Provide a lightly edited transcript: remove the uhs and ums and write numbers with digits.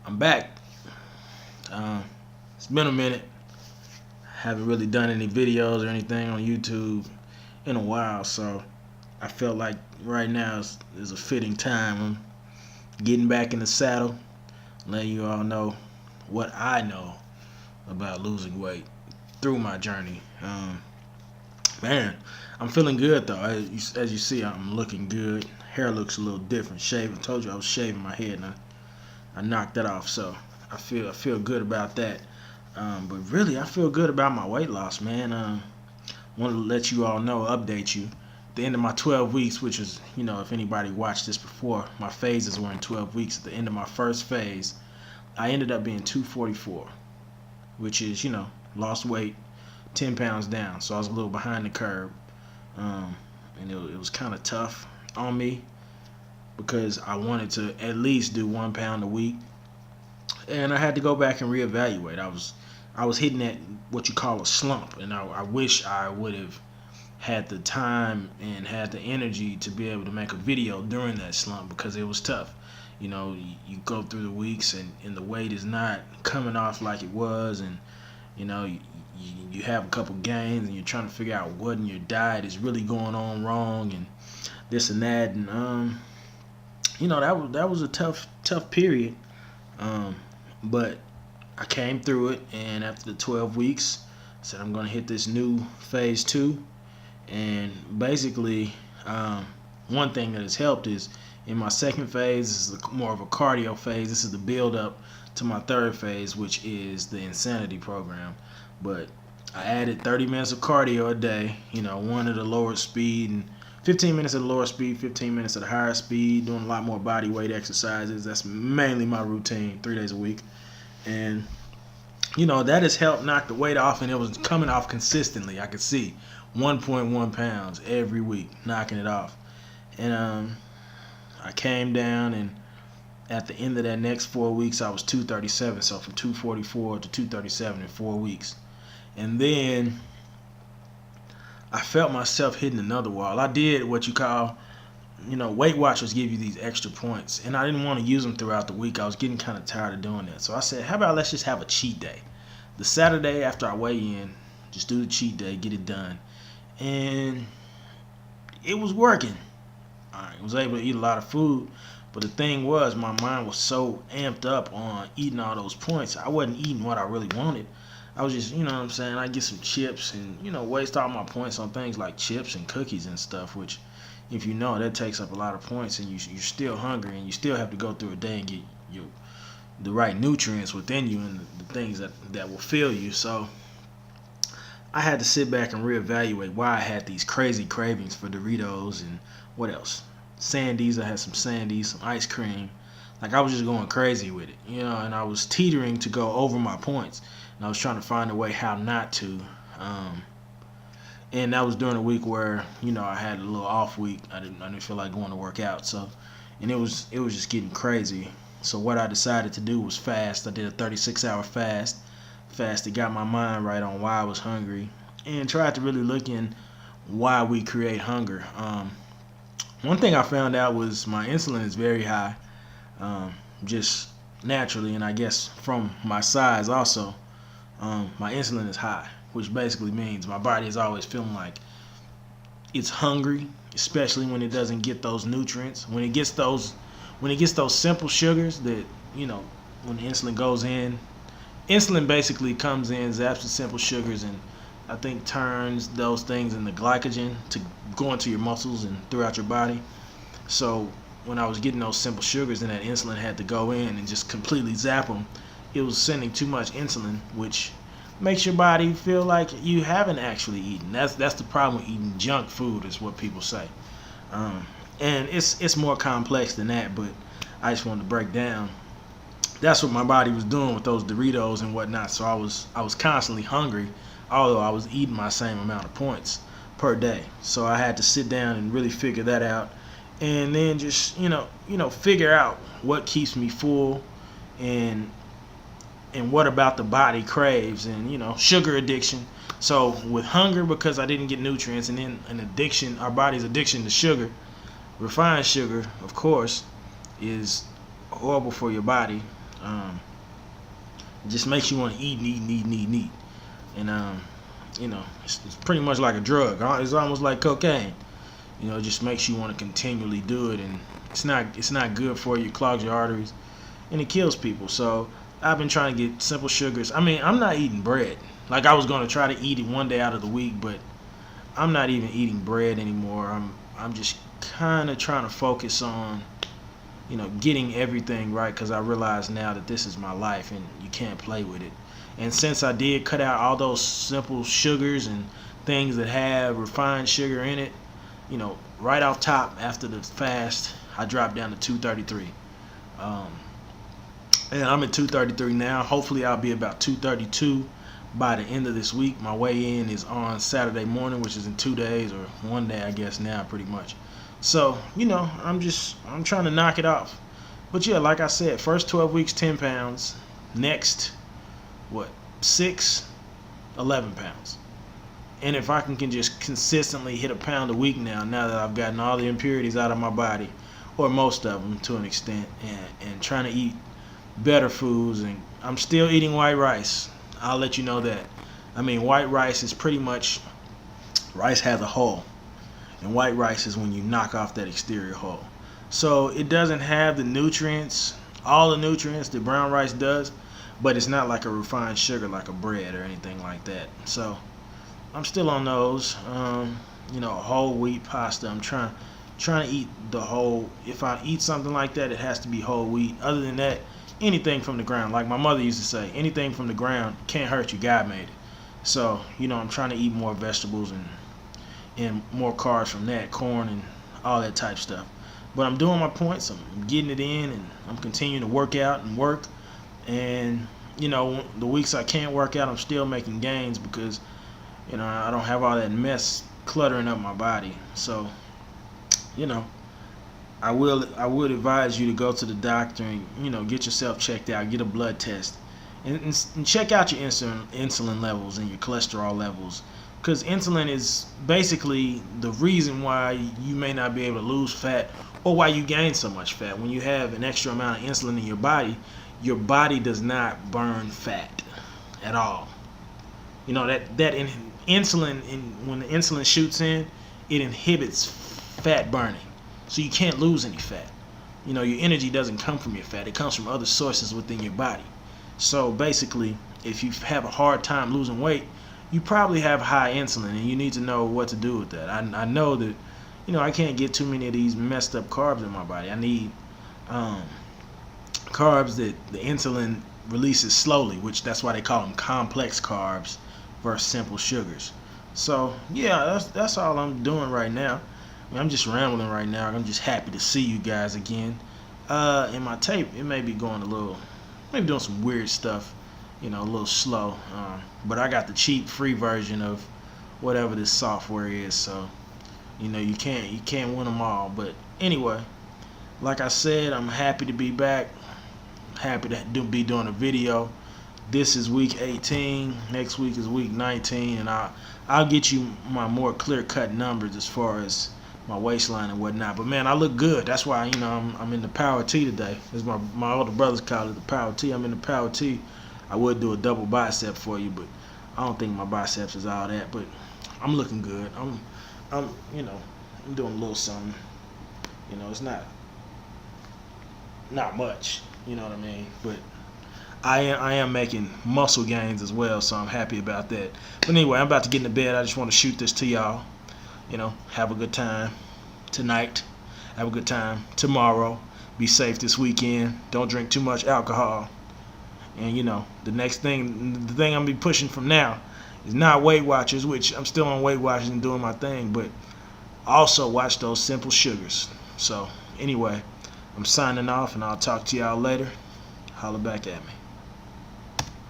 I'm back. It's been a minute. Haven't really done any videos or anything on YouTube in a while, so I felt like right now is a fitting time. I'm getting back in the saddle, letting you all know what I know about losing weight through my journey. Man, I'm feeling good though. As you see, I'm looking good. Hair looks a little different. Shaving. I told you I was shaving my head, and I knocked that off. So I feel good about that. But really, I feel good about my weight loss, man. Want to let you all know, update you. At the end of my 12 weeks, which is, if anybody watched this before, my phases were in 12 weeks. At the end of my first phase, I ended up being 244, which is, lost weight, 10 pounds down. So I was a little behind the curve. And it was kind of tough on me because I wanted to at least do 1 pound a week. And I had to go back and reevaluate. I was hitting that what you call a slump, and I wish I would have had the time and had the energy to be able to make a video during that slump because it was tough. You go through the weeks and the weight is not coming off like it was, and you have a couple gains and you're trying to figure out what in your diet is really going on wrong and this and that, and that was a tough period, but I came through it, and after the 12 weeks I said I'm going to hit this new phase 2. And basically, one thing that has helped is in my second phase, this is more of a cardio phase. This is the build up to my third phase, which is the insanity program. But I added 30 minutes of cardio a day, one at a lower speed and 15 minutes at a lower speed, 15 minutes at a higher speed, doing a lot more body weight exercises. That's mainly my routine, 3 days a week. And that has helped knock the weight off, and it was coming off consistently. I could see 1.1 pounds every week, knocking it off. And I came down, and at the end of that next 4 weeks, I was 237. So from 244 to 237 in 4 weeks. And then I felt myself hitting another wall. I did what you call, Weight Watchers give you these extra points, and I didn't want to use them throughout the week. I was getting kind of tired of doing that. So I said, how about let's just have a cheat day? The Saturday after I weigh in, just do the cheat day, get it done. And it was working. I was able to eat a lot of food, but the thing was, my mind was so amped up on eating all those points, I wasn't eating what I really wanted. I was just, I get some chips and, waste all my points on things like chips and cookies and stuff, which, if you know, that takes up a lot of points, and you're still hungry, and you still have to go through a day and get the right nutrients within you and the things that will fill you. So I had to sit back and reevaluate why I had these crazy cravings for Doritos and what else? Sandies. I had some Sandies, some ice cream. Like, I was just going crazy with it, and I was teetering to go over my points. And I was trying to find a way how not to. And that was during a week where, I had a little off week. I didn't feel like going to work out. So, and it was just getting crazy. So what I decided to do was fast. I did a 36-hour fast. Fasted, got my mind right on why I was hungry, and tried to really look in why we create hunger. One thing I found out was my insulin is very high, just naturally, and I guess from my size also. My insulin is high, which basically means my body is always feeling like it's hungry, especially when it doesn't get those nutrients. When it gets those simple sugars that, when the insulin goes in, insulin basically comes in, zaps the simple sugars, and I think turns those things into glycogen to go into your muscles and throughout your body. So when I was getting those simple sugars and that insulin had to go in and just completely zap them, it was sending too much insulin, which makes your body feel like you haven't actually eaten. That's the problem with eating junk food, is what people say. And it's more complex than that, but I just wanted to break down. That's what my body was doing with those Doritos and whatnot. So I was constantly hungry, although I was eating my same amount of points per day. So I had to sit down and really figure that out, and then just figure out what keeps me full, and what about the body craves, and sugar addiction. So with hunger, because I didn't get nutrients, and then an addiction, our body's addiction to sugar, refined sugar, of course, is horrible for your body. Um, it just makes you want to eat and eat and eat and eat and eat. And it's pretty much like a drug. It's almost like cocaine. It just makes you want to continually do it, and it's not good for you. It clogs your arteries, and it kills people. So I've been trying to get simple sugars. I mean, I'm not eating bread. Like, I was going to try to eat it one day out of the week, but I'm not even eating bread anymore. I'm just kind of trying to focus on getting everything right, because I realize now that this is my life and you can't play with it. And since I did cut out all those simple sugars and things that have refined sugar in it, right off top after the fast, I dropped down to 233. And I'm at 233 now. Hopefully I'll be about 232 by the end of this week. My weigh-in is on Saturday morning, which is in 2 days, or 1 day, I guess, now, pretty much. So, I'm trying to knock it off. But yeah, like I said, first 12 weeks, 10 pounds. Next, 6, 11 pounds. And if I can just consistently hit a pound a week now that I've gotten all the impurities out of my body, or most of them to an extent, and trying to eat better foods, and I'm still eating white rice. I'll let you know that. I mean, white rice is pretty much, rice has a hull, and white rice is when you knock off that exterior hull. So it doesn't have the nutrients, all the nutrients that brown rice does, but it's not like a refined sugar like a bread or anything like that. So I'm still on those. Whole wheat pasta. I'm trying to eat the whole. If I eat something like that, it has to be whole wheat. Other than that, anything from the ground. Like my mother used to say, anything from the ground can't hurt you. God made it. So I'm trying to eat more vegetables and more carbs from that, corn and all that type stuff. But I'm doing my points. I'm getting it in, and I'm continuing to work out and work. And the weeks I can't work out, I'm still making gains because I don't have all that mess cluttering up my body. So, I would advise you to go to the doctor and get yourself checked out, get a blood test, and check out your insulin levels and your cholesterol levels, because insulin is basically the reason why you may not be able to lose fat, or why you gain so much fat. When you have an extra amount of insulin in your body does not burn fat at all. Insulin, when the insulin shoots in, it inhibits fat burning, so you can't lose any fat. Your energy doesn't come from your fat; it comes from other sources within your body. So basically, if you have a hard time losing weight, you probably have high insulin, and you need to know what to do with that. I know that I can't get too many of these messed up carbs in my body. I need carbs that the insulin releases slowly, which that's why they call them complex carbs versus simple sugars. So yeah, that's all I'm doing right now. I'm just rambling right now. I'm just happy to see you guys again. In my tape, it may be going maybe doing some weird stuff, a little slow. But I got the cheap free version of whatever this software is. So you can't win them all. But anyway, like I said, I'm happy to be back. Happy to be doing a video. This is week 18. Next week is week 19, and I'll get you my more clear-cut numbers as far as my waistline and whatnot. But man, I look good. That's why I'm in the power T today. As my older brothers call it, the power T. I'm in the power T. I would do a double bicep for you, but I don't think my biceps is all that. But I'm looking good. I'm doing a little something. It's not much. You know what I mean? But I am making muscle gains as well, so I'm happy about that. But anyway, I'm about to get into bed. I just want to shoot this to y'all. Have a good time tonight. Have a good time tomorrow. Be safe this weekend. Don't drink too much alcohol. And the thing I'm gonna be pushing from now is not Weight Watchers, which I'm still on Weight Watchers and doing my thing, but also watch those simple sugars. So anyway, I'm signing off, and I'll talk to y'all later. Holla back at me.